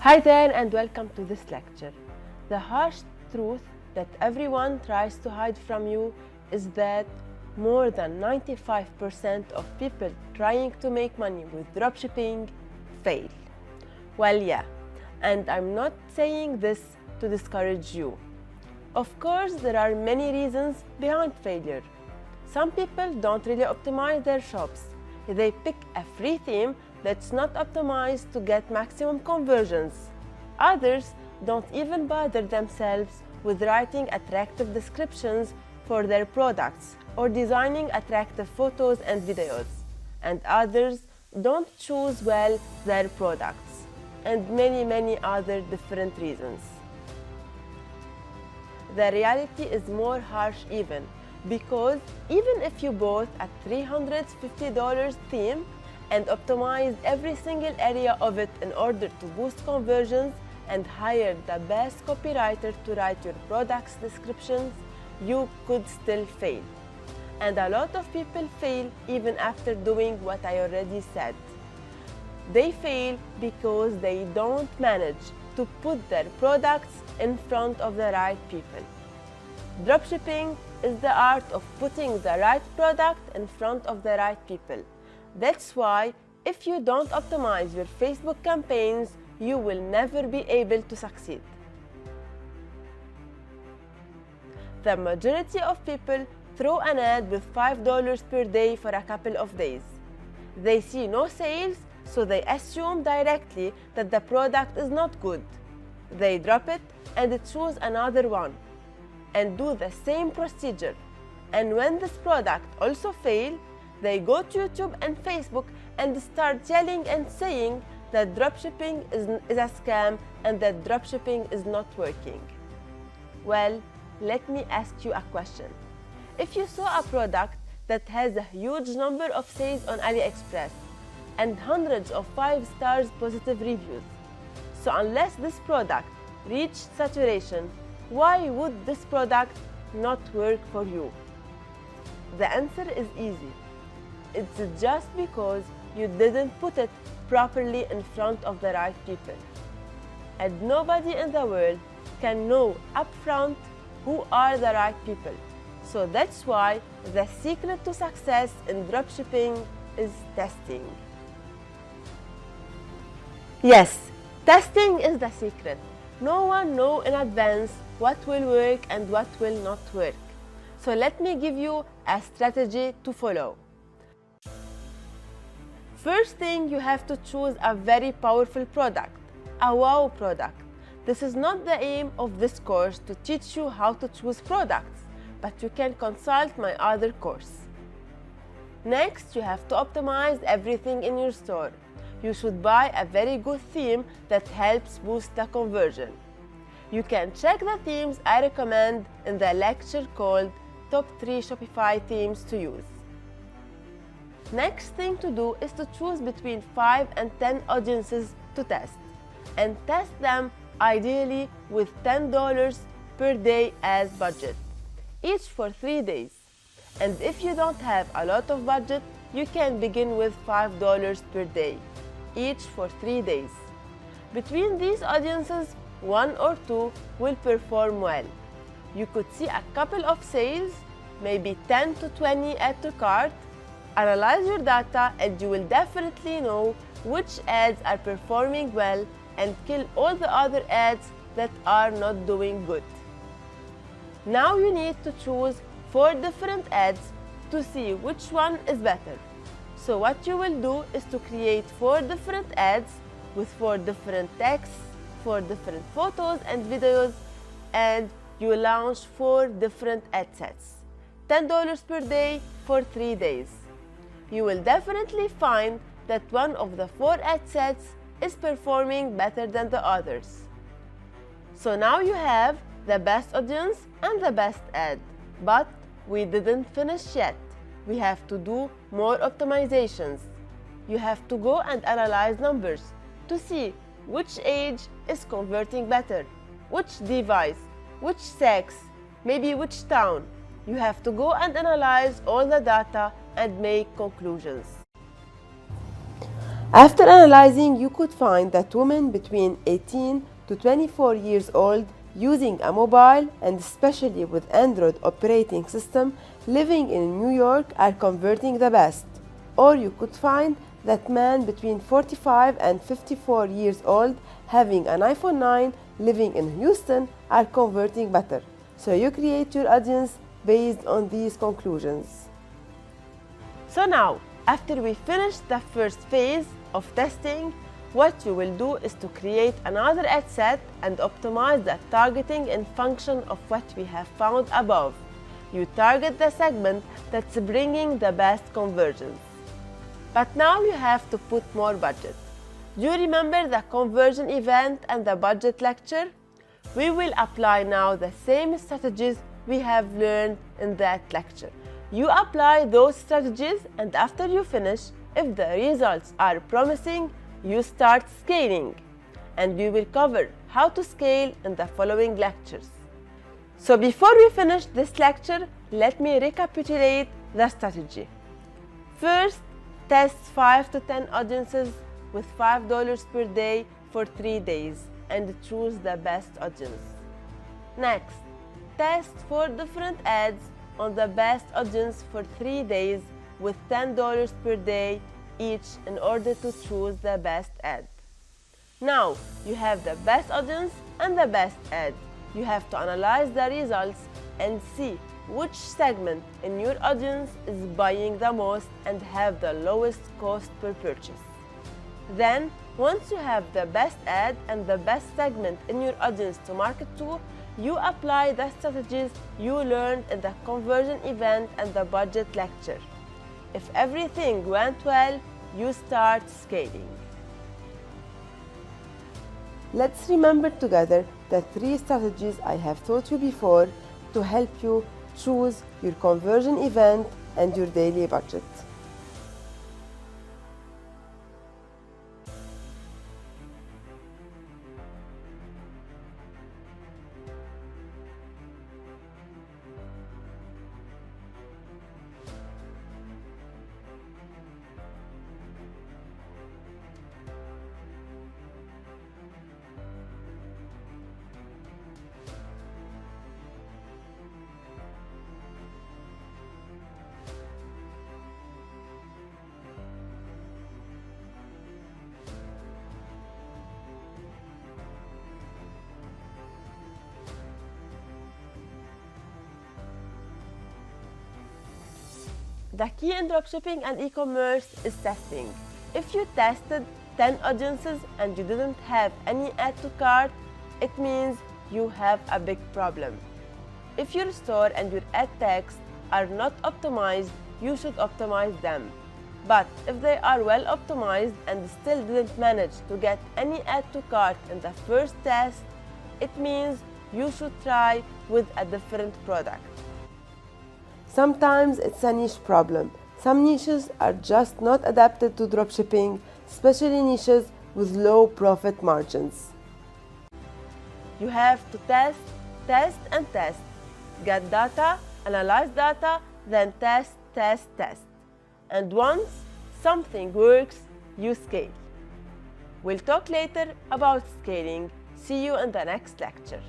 Hi there and welcome to this lecture. The harsh truth that everyone tries to hide from you is that more than 95% of people trying to make money with dropshipping fail. Well, yeah, and I'm not saying this to discourage you. Of course, there are many reasons behind failure. Some people don't really optimize their shops. They pick a free theme that's not optimized to get maximum conversions. Others don't even bother themselves with writing attractive descriptions for their products or designing attractive photos and videos. And others don't choose well their products, and many other different reasons. The reality is more harsh even, because even if you bought a $350 theme and optimized every single area of it in order to boost conversions and hired the best copywriter to write your product's descriptions, you could still fail. And a lot of people fail even after doing what I already said. They fail because they don't manage to put their products in front of the right people. Dropshipping is the art of putting the right product in front of the right people. That's why if you don't optimize your Facebook campaigns, you will never be able to succeed. The majority of people throw an ad with $5 per day for a couple of days. They see no sales, so they assume directly that the product is not good. They drop it and choose another one and do the same procedure. And when this product also fails, they go to YouTube and Facebook and start yelling and saying that dropshipping is a scam and that dropshipping is not working. Well, let me ask you a question. If you saw a product that has a huge number of sales on AliExpress and hundreds of 5 stars positive reviews, so unless this product reached saturation, why would this product not work for you? The answer is easy. It's just because you didn't put it properly in front of the right people. And nobody in the world can know upfront who are the right people. So that's why the secret to success in dropshipping is testing. Yes, testing is the secret. No one knows in advance what will work and what will not work. So let me give you a strategy to follow. First thing, you have to choose a very powerful product, a wow product. This is not the aim of this course to teach you how to choose products, but you can consult my other course. Next, you have to optimize everything in your store. You should buy a very good theme that helps boost the conversion. You can check the themes I recommend in the lecture called Top 3 Shopify Themes to Use. Next thing to do is to choose between 5 and 10 audiences to test, and test them ideally with $10 per day as budget, each for 3 days. And if you don't have a lot of budget, you can begin with $5 per day, each for 3 days. Between these audiences, 1 or 2 will perform well. You could see a couple of sales, maybe 10 to 20 add to cart. Analyze your data and you will definitely know which ads are performing well and kill all the other ads that are not doing good. Now you need to choose 4 different ads to see which one is better. So what you will do is to create 4 different ads with 4 different texts, 4 different photos and videos, and you launch 4 different ad sets. $10 per day for 3 days. You will definitely find that one of the 4 ad sets is performing better than the others. So now you have the best audience and the best ad. But we didn't finish yet. We have to do more optimizations. You have to go and analyze numbers to see which age is converting better, which device, which sex, maybe which town. You have to go and analyze all the data and make conclusions. After analyzing, you could find that women between 18 to 24 years old using a mobile and especially with Android operating system living in New York are converting the best. Or you could find that men between 45 and 54 years old having an iPhone 9 living in Houston are converting better. So you create your audience based on these conclusions. So now, after we finish the first phase of testing, what you will do is to create another ad set and optimize the targeting in function of what we have found above. You target the segment that's bringing the best conversions. But now you have to put more budget. Do you remember the conversion event and the budget lecture? We will apply now the same strategies we have learned in that lecture. You apply those strategies, and after you finish, if the results are promising, you start scaling. And we will cover how to scale in the following lectures. So before we finish this lecture, let me recapitulate the strategy. First, test 5 to 10 audiences with $5 per day for 3 days and choose the best audience. Next, test 4 different ads on the best audience for 3 days with $10 per day each in order to choose the best ad. Now you have the best audience and the best ad. You have to analyze the results and see which segment in your audience is buying the most and have the lowest cost per purchase. Then, once you have the best ad and the best segment in your audience to market to, you apply the strategies you learned in the conversion event and the budget lecture. If everything went well, you start scaling. Let's remember together the 3 strategies I have taught you before to help you choose your conversion event and your daily budget. The key in dropshipping and e-commerce is testing. If you tested 10 audiences and you didn't have any add to cart, it means you have a big problem. If your store and your ad text are not optimized, you should optimize them. But if they are well optimized and still didn't manage to get any add to cart in the first test, it means you should try with a different product. Sometimes it's a niche problem. Some niches are just not adapted to dropshipping, especially niches with low profit margins. You have to test, and test. Get data, analyze data, then test. And once something works, you scale. We'll talk later about scaling. See you in the next lecture.